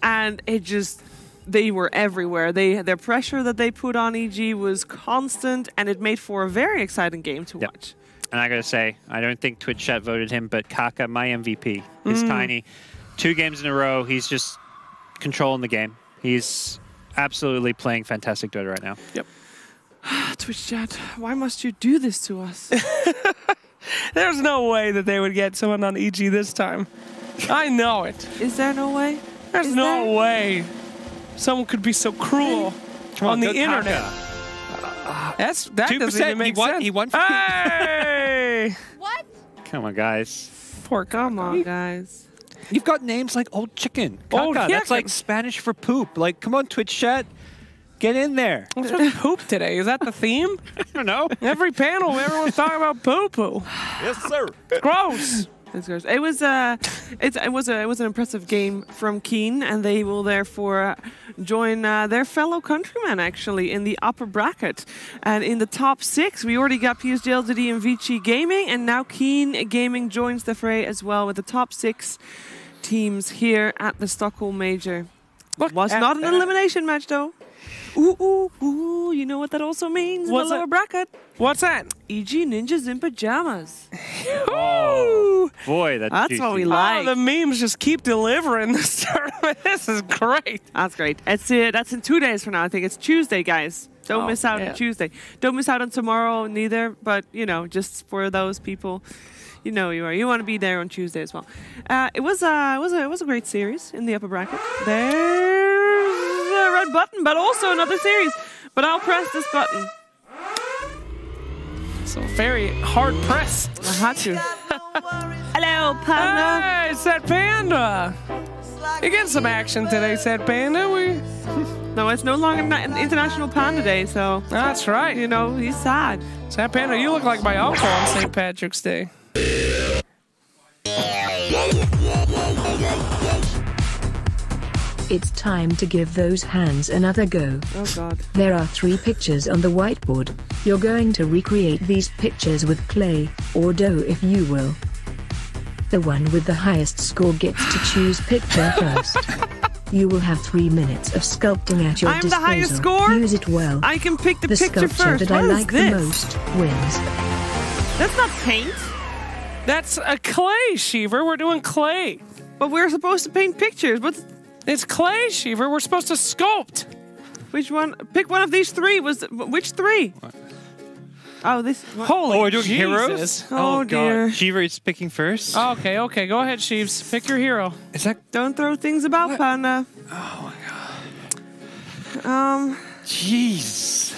and it just... They were everywhere. Their pressure that they put on EG was constant, and it made for a very exciting game to watch. And I gotta say, I don't think Twitch chat voted him, but Kaka, my MVP, is Tiny. 2 games in a row, he's just controlling the game. He's absolutely playing fantastic Dota right now. Yep. Twitch chat, why must you do this to us? There's no way that they would get someone on EG this time. I know it. Is there no way? There's no way someone could be so cruel on the internet. That doesn't even make sense. He won for Hey! What? Come on, guys. Poor Come on, guys. You've got names like Old Chicken. Old Kaka, that's Chicken. like Spanish for poop. Like, come on, Twitch chat. Get in there. What's with poop today? Is that the theme? I don't know. Every panel, everyone's talking about poo-poo. Yes, sir. Gross. It was an impressive game from Keen, and they will therefore join their fellow countrymen actually in the upper bracket. And in the top 6, we already got PSG LTD and Vici Gaming, and now Keen Gaming joins the fray as well with the top 6 teams here at the Stockholm Major. Look, Was not an elimination match though. Ooh, ooh, ooh, you know what that also means in the lower bracket? What's that? EG Ninjas in Pajamas. Ooh. Boy, that's what we juicy. like. Oh, the memes just keep delivering this tournament. This is great. That's great. That's in 2 days from now. I think it's Tuesday, guys. Don't miss out on Tuesday. Don't miss out on tomorrow neither, but, you know, just for those people, you know you are. You want to be there on Tuesday as well. It was a great series in the upper bracket. There's a red button, but also another series. But I'll press this button. So very hard press. I had to. Hello, Panda. Hey, Set Panda. You getting some action today, Set Panda. No, it's no longer International Panda Day, so... That's right. You know, he's sad. Set Panda, you look like my uncle on St. Patrick's Day. It's time to give those hands another go. Oh god. There are 3 pictures on the whiteboard. You're going to recreate these pictures with clay, or dough if you will. The one with the highest score gets to choose picture first. You will have 3 minutes of sculpting at your I'm the disposal. highest score? Use it well. I can pick the The picture sculpture first. that I What is like the this? most wins. That's not paint. That's a clay, Sheever. We're doing clay. But we're supposed to paint pictures. What's It's clay, Sheever. We're supposed to sculpt. which one? Pick one of these three. Which three? Oh, this. What? Holy we're doing Jesus. heroes? Oh, dear. Shiver is picking first. Okay, okay. Go ahead, Sheeves. Pick your hero. Is that... Don't throw things about, Panda. Oh, my God. Jeez.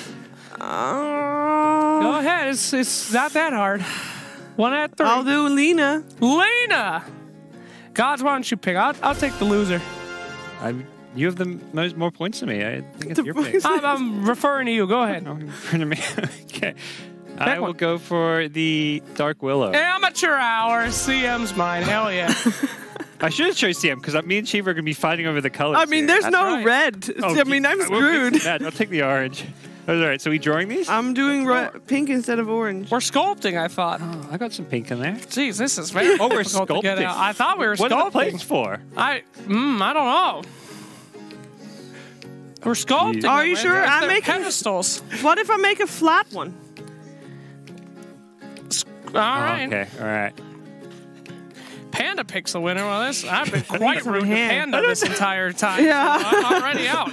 Go ahead. It's not that hard. 1 at 3. I'll do Lena. Lena! Gods, why don't you pick? I'll take the loser. You have the more points than me. I think it's your pick. I'm referring to you. Go ahead. No, you're referring to me. Okay. I will one. go for the Dark Willow. Amateur hour. CM's mine. Hell yeah. I should have chosen CM because me and Shiva are going to be fighting over the colors. I mean, here. there's no right. red. Oh, I mean, I'm we'll screwed. pick that. I'll take the orange. All right, so we drawing these? I'm doing pink instead of orange. We're sculpting, I thought. Oh, I got some pink in there. Jeez, this is very Oh, we're difficult to get sculpting. out. I thought we were What are the sculpting. plates for? I don't know. We're sculpting. Are them, you right? sure? Yes, I'm they're making- pedestals. What if I make a flat one? All right. Okay, all right. Panda picks the winner. Well, I've been quite some rude to hand. Panda this entire time. Yeah. So I'm already out.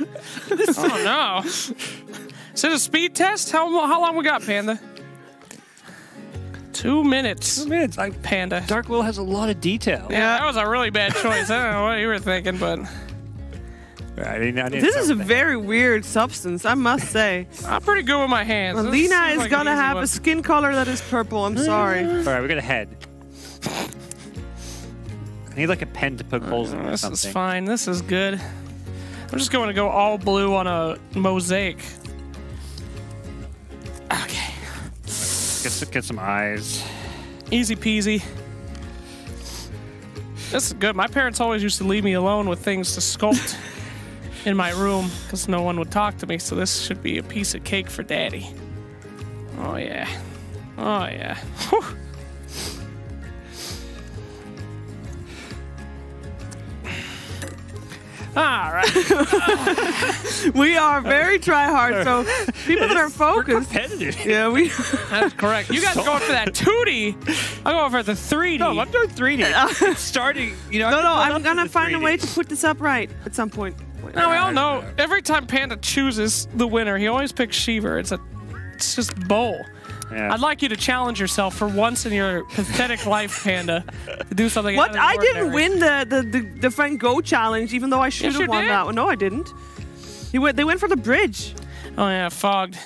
Oh no. Is it a speed test? How long we got, Panda? 2 minutes. 2 minutes. Panda. Dark Willow has a lot of detail. Yeah, that was a really bad choice. I don't know what you were thinking, but I didn't This is a very weird substance, I must say. I'm pretty good with my hands. This Lena seems is like an gonna easy have one. a skin color that is purple. I'm sorry. All right, we got a head. I need like a pen to poke holes in or This something. is fine. This is good. I'm just going to go all blue on a mosaic. Okay. Get some eyes. Easy peasy. This is good. My parents always used to leave me alone with things to sculpt in my room because no one would talk to me, so this should be a piece of cake for Daddy. Oh, yeah. Oh, yeah. Whew. All right. We are very try-hard, so people that are focused. Competitive. Yeah, we. That's correct. You guys are going for that 2D. I'm going for the 3D. No, I'm doing 3D. It's starting, you know. No, I I'm can gonna build up find a to the way 3D. to put this up right at some point. Now, we all know every time Panda chooses the winner, he always picks Sheever. It's just bull. Yeah. I'd like you to challenge yourself for once in your pathetic life, Panda, to do something. What? out of the I didn't ordinary. win the Van Gogh challenge, even though I should you have won did. that one. No, I didn't. They went for the bridge. Oh yeah, fogged.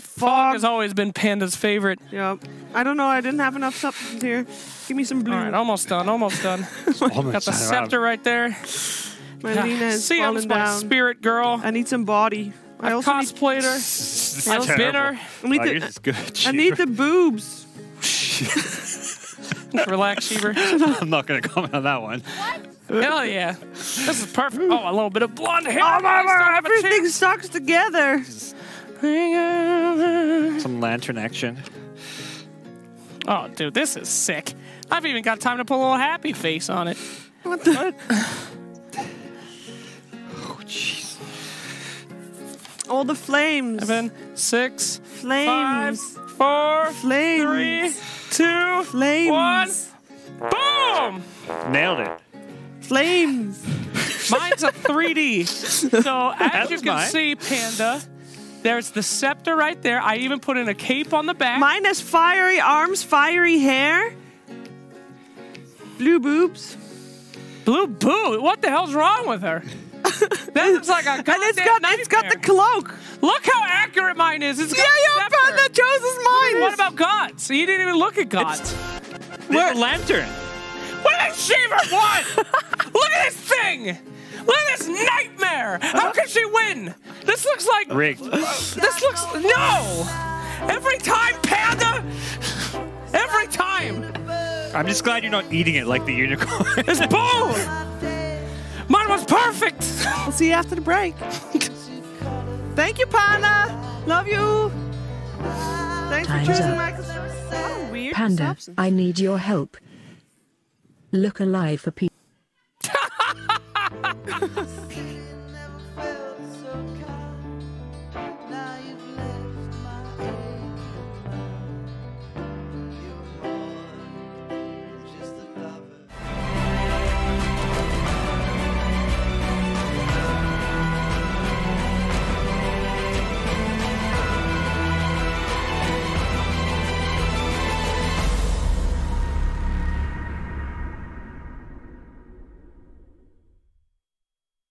Fog has always been Panda's favorite. Yeah. I don't know. I didn't have enough substance here. Give me some blue. All right, almost done. Almost done. Got the scepter right there. My Lena is See, I'm falling my down. spirit girl. I need some body. I I've also need, cosplayed her. This I've is been terrible. her. I need Oh, the- yours is good. I need the boobs. Relax, Sheever. I'm not going to comment on that one. Hell yeah. This is perfect. Oh, a little bit of blonde hair. Oh my Nice, don't god! have a Everything chance. sucks together. Some lantern action. Oh, dude, this is sick. I've even got time to put a little happy face on it. What the? Oh, jeez. All the flames. 7, 6, 5, Flames. 4, Flames. 3, 2, Flames. 1. Boom! Nailed it. Flames. Mine's a 3D. So as That's you can mine. see, Panda, there's the scepter right there. I even put in a cape on the back. Mine has fiery arms, fiery hair, blue boobs, Blue boo. What the hell's wrong with her? That looks like a and goddamn it's got the nightmare. cloak. Look how accurate mine is. It's got Yeah, a yeah, scepter. Panda chose mine. What about Gods? You didn't even look at Gods. Where's the lantern? What did Sheever won? Look at this thing! Look at this nightmare! How could she win? This looks like Rigged. This looks no. Every time, Panda. Every time. I'm just glad you're not eating it like the unicorn. It's bull. Mine was perfect. We'll see you after the break. Thank you, Panda. Love you. Thanks for Time's choosing up. my. Oh, weird Panda, substance. I need your help. Look alive for people.